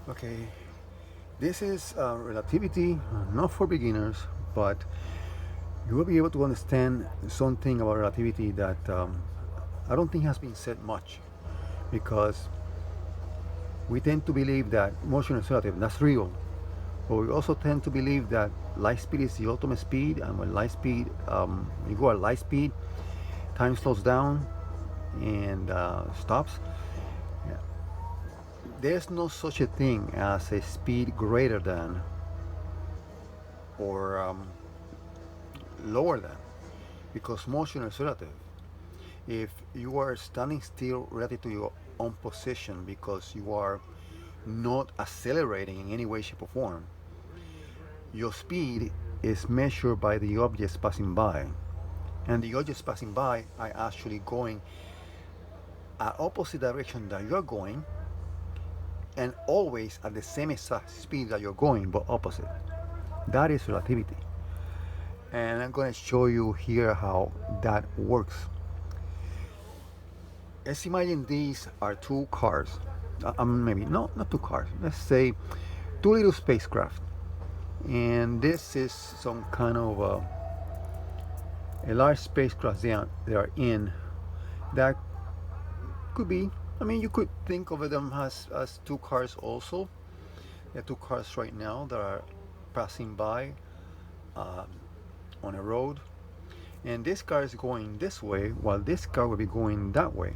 Okay, this is relativity, not for beginners, but you will be able to understand something about relativity that I don't think has been said much because we tend to believe that motion is relative, that's real. But we also tend to believe that light speed is the ultimate speed, and when you go at light speed, time slows down and stops. Yeah. There's no such a thing as a speed greater than or lower than, because motion is relative. If you are standing still relative to your own position because you are not accelerating in any way, shape, or form, your speed is measured by the objects passing by. And the objects passing by are actually going at opposite direction that you're going, and always at the same exact speed that you're going, but opposite. That is relativity. And I'm going to show you here how that works. Let's imagine these are two cars. Maybe no, not two cars. Let's say two little spacecraft. And this is some kind of a large spacecraft they are in. That could be. I mean, you could think of them as two cars also. There are two cars right now that are passing by uh, on a road, and this car is going this way while this car will be going that way.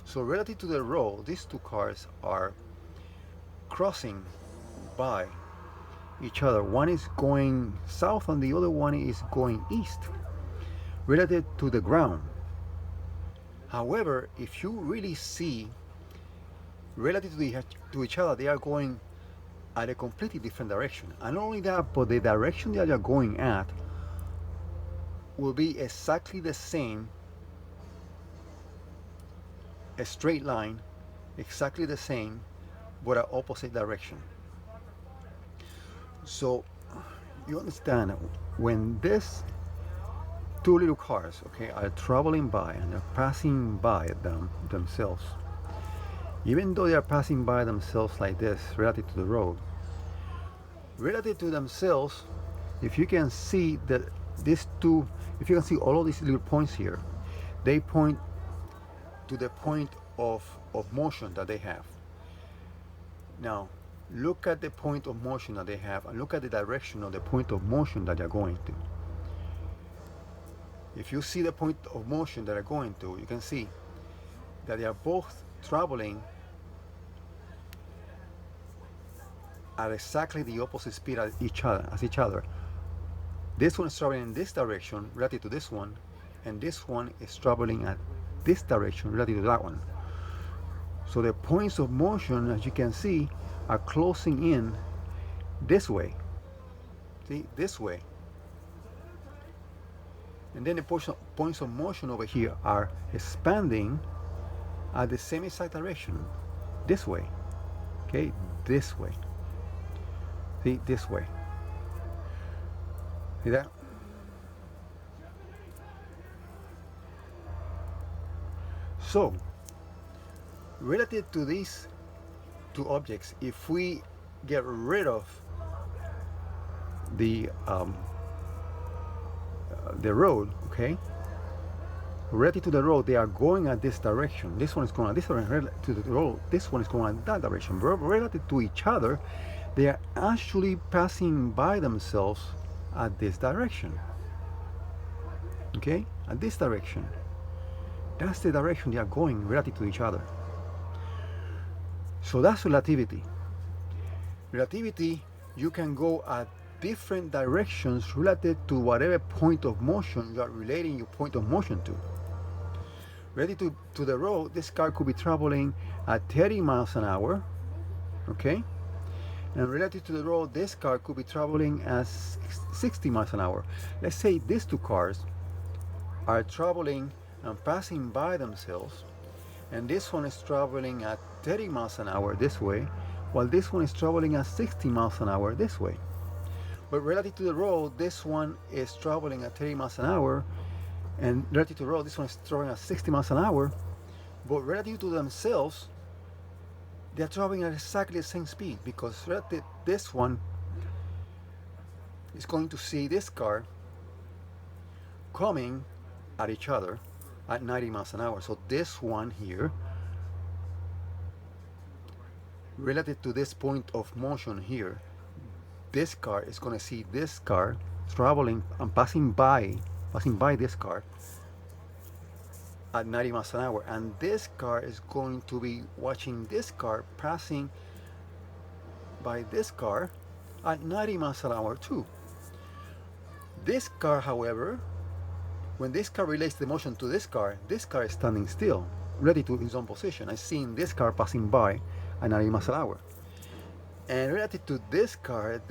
So relative to the road, these two cars are crossing by each other. One is going south and the other one is going east, relative to the ground. However, if you really see relative to each other, they are going at a completely different direction. And not only that, but the direction that they are going at will be exactly the same, a straight line, exactly the same, but at opposite direction. So you understand when these two little cars, okay, are traveling by and they're passing by themselves, even though they are passing by themselves like this, relative to themselves, if you can see that these two, if you can see all of these little points here, they point to the point of motion that they have. Now, look at the point of motion that they have and look at the direction of the point of motion that they're going to. If you see the point of motion that they're going to, you can see that they are both traveling at exactly the opposite speed as each other. This one is traveling in this direction relative to this one, and this one is traveling at this direction relative to that one. So the points of motion, as you can see, are closing in this way. See, this way. And then the points of motion over here are expanding at the same exact direction. This way. Okay, this way. See, this way. See that? So, relative to these two objects, if we get rid of the um, the road, okay, relative to the road, they are going at this direction. This one is going at this direction. Relative to the road, this one is going at that direction. Relative to each other, they are actually passing by themselves at this direction. Okay, at this direction. That's the direction they are going relative to each other. So that's relativity. Relativity, you can go at different directions relative to whatever point of motion you are relating your point of motion to. Relative to the road, this car could be traveling at 30 miles an hour, okay? And relative to the road, this car could be traveling at 60 miles an hour. Let's say these two cars are traveling and passing by themselves, and this one is traveling at 30 miles an hour this way, while this one is traveling at 60 miles an hour this way. But relative to the road, this one is traveling at 30 miles an hour, and relative to the road, this one is traveling at 60 miles an hour. But relative to themselves, they're traveling at exactly the same speed, because this one is going to see this car coming at each other at 90 miles an hour. So this one here, relative to this point of motion here, this car is going to see this car traveling and passing by this car at 90 miles an hour, and this car is going to be watching this car passing by this car at 90 miles an hour too. This car, however, when this car relates the motion to this car is standing still, ready to its own position. I'm seeing this car passing by at 90 miles an hour. And relative to this car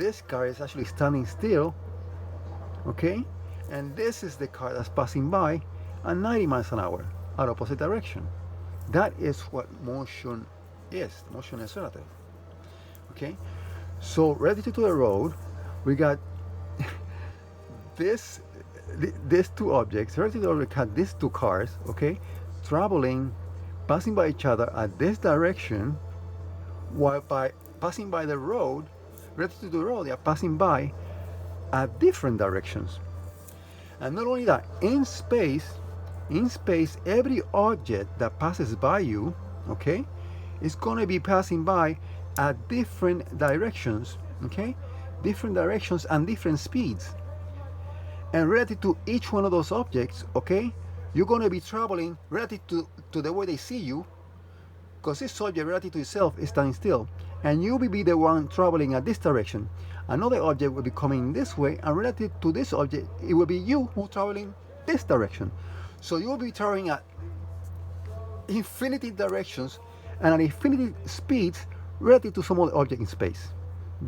is actually standing still, okay? And this is the car that's passing by at 90 miles an hour, at opposite direction. That is what motion is. Motion is relative, okay? So relative to the road, we got these two objects. Relative to the road, we got these two cars, okay, traveling, passing by each other at this direction, while by passing by the road, relative to the road, they are passing by at different directions. And not only that, in space, every object that passes by you, okay, is going to be passing by at different directions, okay, different directions and different speeds. And relative to each one of those objects, okay, you're going to be traveling relative to the way they see you, because this object relative to itself is standing still, and you will be the one traveling at this direction. Another object will be coming this way, and relative to this object, it will be you who traveling this direction. So you will be traveling at infinity directions and at infinity speeds relative to some other object in space.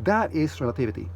That is relativity.